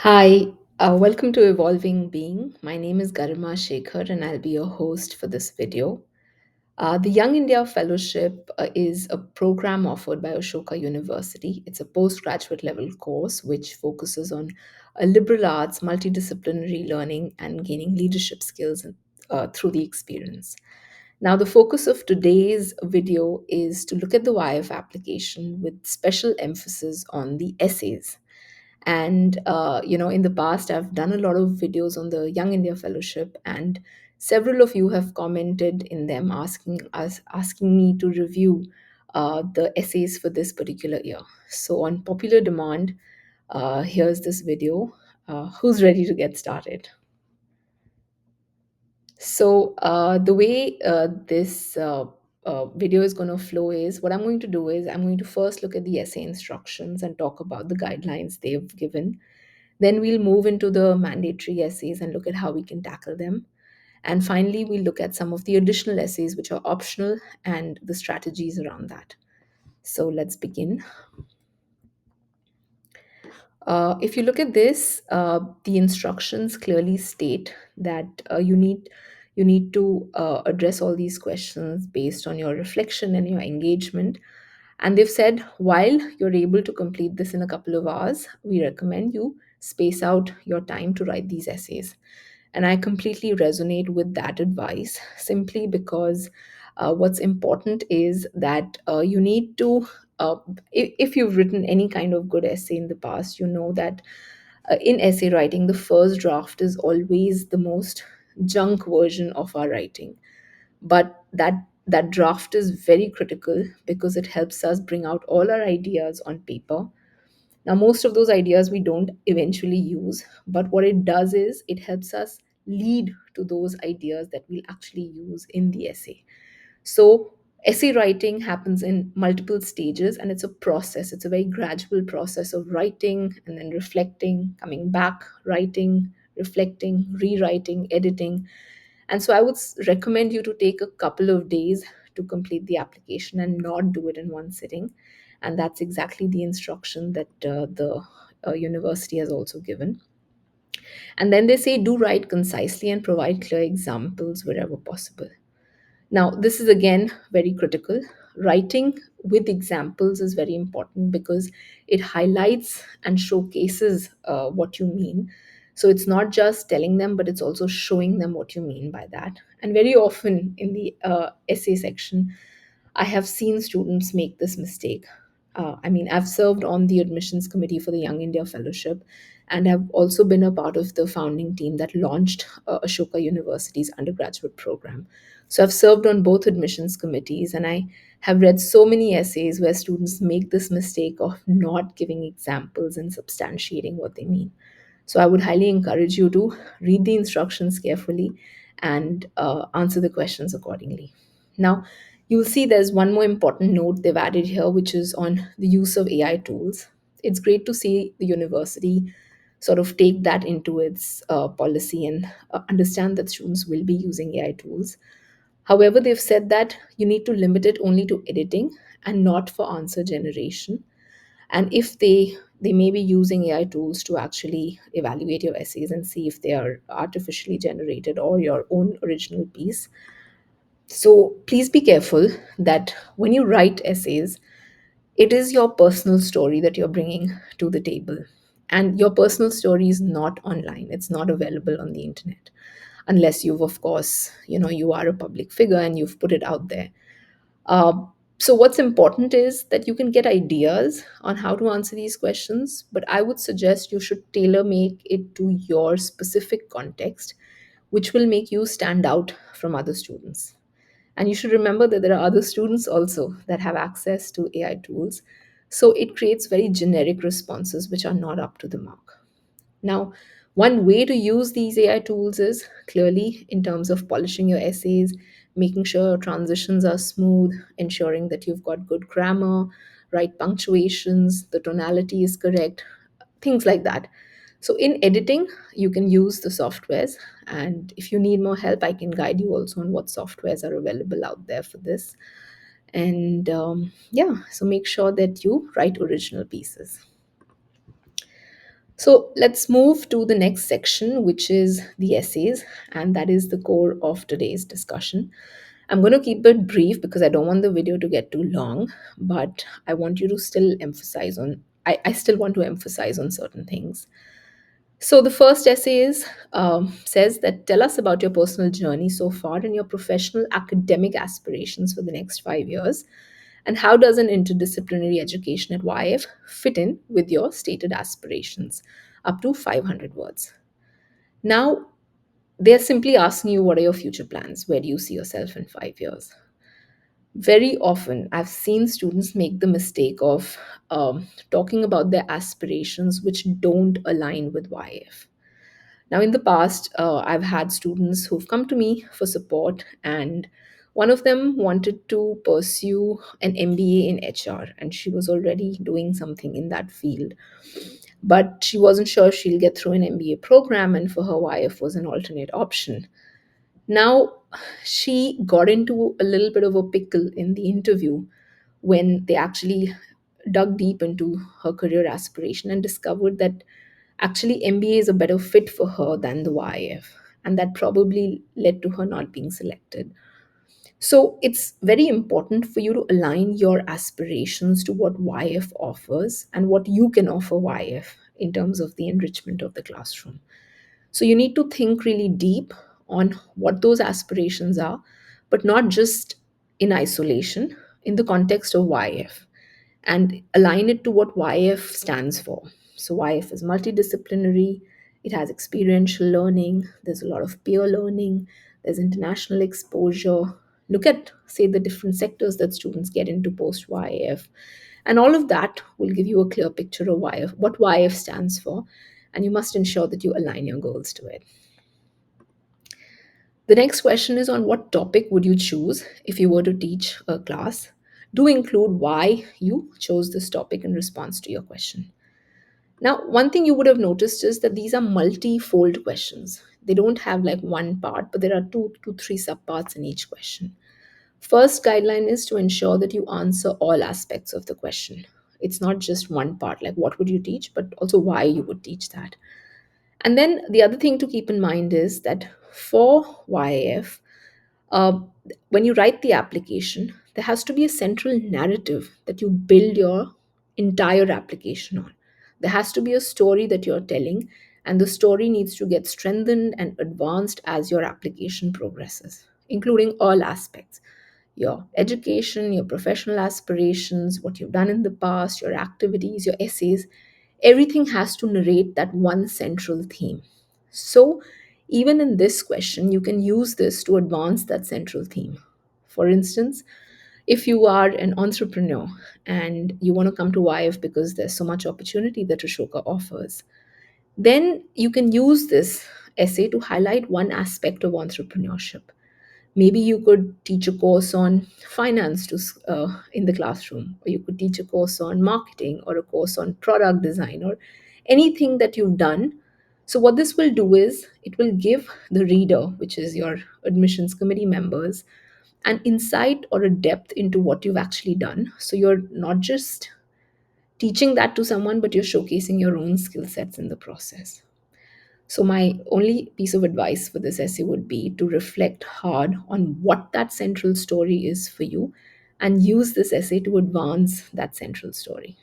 Hi, welcome to Evolving Being. My name is Garima and I'll be your host for this video. The Young India Fellowship is a program offered by Ashoka University. It's a postgraduate level course which focuses on liberal arts, multidisciplinary learning, and gaining leadership skills through the experience. Now, the focus of today's video is to look at the YIF application with special emphasis on the essays. And in the past, I've done a lot of videos on the Young India Fellowship, and several of you have commented in them asking me to review the essays for this particular year. So, on popular demand, here's this video. Who's ready to get started? So, the way this video is going to flow is what I'm going to do is I'm going to first look at the essay instructions and talk about the guidelines they've given. Then we'll move into the mandatory essays and look at how we can tackle them. And finally, we'll look at some of the additional essays which are optional and the strategies around that. So let's begin. If you look at this, the instructions clearly state that you need to address all these questions based on your reflection and your engagement. And they've said while you're able to complete this in a couple of hours, we recommend you space out your time to write these essays. And I completely resonate with that advice simply because what's important is that you need to, if you've written any kind of good essay in the past, you know that in essay writing, the first draft is always the most junk version of our writing. But that draft is very critical because it helps us bring out all our ideas on paper. Now, most of those ideas we don't eventually use, but what it does is it helps us lead to those ideas that we'll actually use in the essay. So, essay writing happens in multiple stages and it's a process. It's a very gradual process of writing and then reflecting, coming back, writing, reflecting, rewriting, editing. And so, I would recommend you to take a couple of days to complete the application and not do it in one sitting. And that's exactly the instruction that the university has also given. And then they say do write concisely and provide clear examples wherever possible. Now, this is again very critical. Writing with examples is very important because it highlights and showcases what you mean. So it's not just telling them, but it's also showing them what you mean by that. And very often in the essay section, I have seen students make this mistake. I've served on the admissions committee for the Young India Fellowship and have also been a part of the founding team that launched Ashoka University's undergraduate program. So I've served on both admissions committees and I have read so many essays where students make this mistake of not giving examples and substantiating what they mean. So I would highly encourage you to read the instructions carefully and answer the questions accordingly. Now, you'll see there's one more important note they've added here, which is on the use of AI tools. It's great to see the university sort of take that into its policy and understand that students will be using AI tools. However, they've said that you need to limit it only to editing and not for answer generation. And if they may be using AI tools to actually evaluate your essays and see if they are artificially generated or your own original piece. So please be careful that when you write essays, it is your personal story that you're bringing to the table. And your personal story is not online, it's not available on the internet. Unless you've, of course, you are a public figure and you've put it out there. Uh, so, what's important is that you can get ideas on how to answer these questions, but I would suggest you should tailor make it to your specific context, which will make you stand out from other students. And you should remember that there are other students also that have access to AI tools. So, it creates very generic responses which are not up to the mark. Now, one way to use these AI tools is clearly in terms of polishing your essays, making sure your transitions are smooth, ensuring that you've got good grammar, right punctuations, the tonality is correct, things like that. So, in editing, you can use the softwares. And if you need more help, I can guide you also on what softwares are available out there for this. And yeah, so make sure that you write original pieces. So let's move to the next section, which is the essays, and that is the core of today's discussion. I'm going to keep it brief because I don't want the video to get too long, but I want you to still emphasize on, I still want to emphasize on certain things. So the first essay says that tell us about your personal journey so far and your professional academic aspirations for the next 5 years. And how does an interdisciplinary education at YF fit in with your stated aspirations? Up to 500 words. Now, they're simply asking you what are your future plans? Where do you see yourself in 5 years? Very often, I've seen students make the mistake of talking about their aspirations which don't align with YF. Now, in the past, I've had students who've come to me for support, and one of them wanted to pursue an MBA in HR, and she was already doing something in that field. But she wasn't sure she'll get through an MBA program, and for her, YF was an alternate option. Now, she got into a little bit of a pickle in the interview when they actually dug deep into her career aspiration and discovered that actually MBA is a better fit for her than the YF. And that probably led to her not being selected. So it's very important for you to align your aspirations to what YF offers and what you can offer YF in terms of the enrichment of the classroom. So you need to think really deep on what those aspirations are, but not just in isolation, in the context of YF, and align it to what YF stands for. So YF is multidisciplinary, it has experiential learning, there's a lot of peer learning, there's international exposure. Look at, say, the different sectors that students get into post YF. And all of that will give you a clear picture of YF, what YF stands for, and you must ensure that you align your goals to it. The next question is on what topic would you choose if you were to teach a class? Do include why you chose this topic in response to your question. Now, one thing you would have noticed is that these are multi-fold questions. They don't have like one part, but there are two to three subparts in each question. First guideline is to ensure that you answer all aspects of the question. It's not just one part, like what would you teach, but also why you would teach that. And then the other thing to keep in mind is that for YF, uh, when you write the application, there has to be a central narrative that you build your entire application on. There has to be a story that you're telling, and the story needs to get strengthened and advanced as your application progresses, including all aspects: your education, your professional aspirations, what you've done in the past, your activities, your essays. Everything has to narrate that one central theme. So, even in this question, you can use this to advance that central theme. For instance, if you are an entrepreneur and you want to come to YF because there's so much opportunity that Ashoka offers, then you can use this essay to highlight one aspect of entrepreneurship. Maybe you could teach a course on finance in the classroom, or you could teach a course on marketing, or a course on product design, or anything that you've done. So, what this will do is it will give the reader, which is your admissions committee members, an insight or a depth into what you've actually done. So, you're not just teaching that to someone, but you're showcasing your own skill sets in the process. So, my only piece of advice for this essay would be to reflect hard on what that central story is for you and use this essay to advance that central story.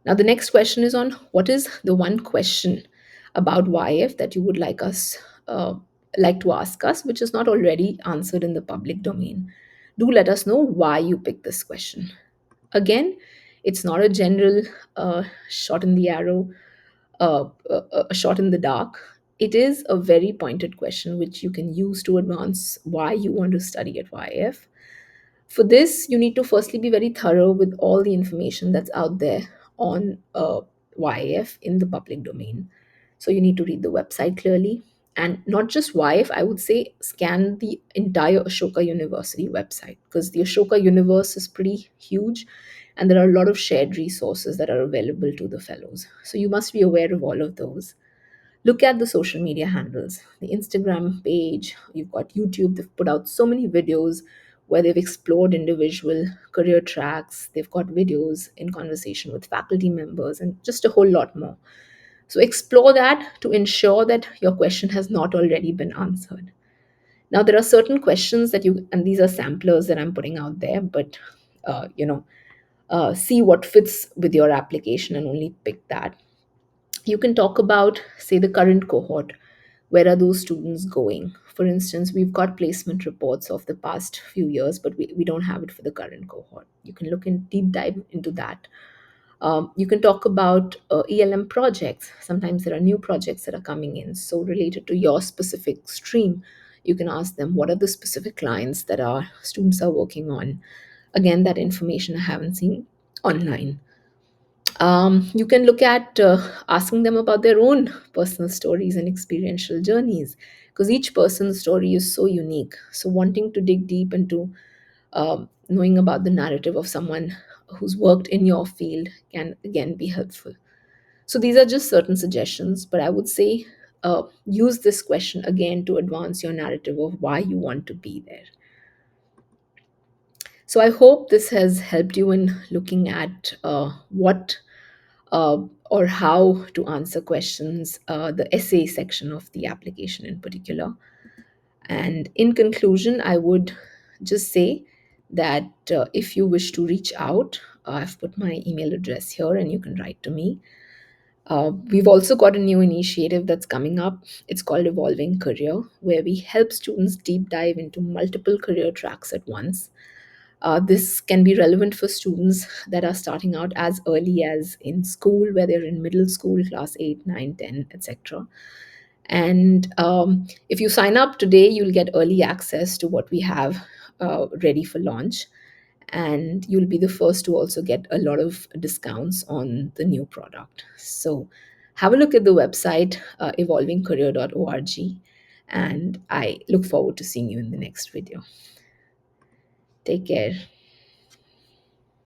Now, the next question is on what is the one question about YF that you would uh, like to ask us, which is not already answered in the public domain. Do let us know why you picked this question. Again, it's not a general shot in the arrow, a shot in the dark. It is a very pointed question which you can use to advance why you want to study at YF. For this, you need to firstly be very thorough with all the information that's out there on YF in the public domain. So you need to read the website clearly. And not just YF, I would say scan the entire Ashoka University website because the Ashoka universe is pretty huge and there are a lot of shared resources that are available to the fellows. So you must be aware of all of those. Look at the social media handles, the Instagram page, you've got YouTube, they've put out so many videos where they've explored individual career tracks. They've got videos in conversation with faculty members and just a whole lot more. So explore that to ensure that your question has not already been answered. Now, there are certain questions that you, and these are samplers that I'm putting out there, but see what fits with your application and only pick that. You can talk about, say, the current cohort. Where are those students going? For instance, we've got placement reports of the past few years, but we don't have it for the current cohort. You can look in deep dive into that. You can talk about ELM projects. Sometimes there are new projects that are coming in, so related to your specific stream. You can ask them what are the specific clients that our students are working on. Again, that information I haven't seen online. You can look at asking them about their own personal stories and experiential journeys, because each person's story is so unique. So, wanting to dig deep into knowing about the narrative of someone who's worked in your field can again be helpful. So, these are just certain suggestions, but I would say use this question again to advance your narrative of why you want to be there. So, I hope this has helped you in looking at what uh, or how to answer questions, the essay section of the application in particular. And in conclusion, I would just say that if you wish to reach out, I've put my email address here and you can write to me. We've also got a new initiative that's coming up. It's called Evolving Career, where we help students deep dive into multiple career tracks at once. This can be relevant for students that are starting out as early as in school, where they're in middle school, class 8, 9, 10, etc. And if you sign up today, you'll get early access to what we have ready for launch. And you'll be the first to also get a lot of discounts on the new product. So have a look at the website, evolvingcareer.org. And I look forward to seeing you in the next video. Take care.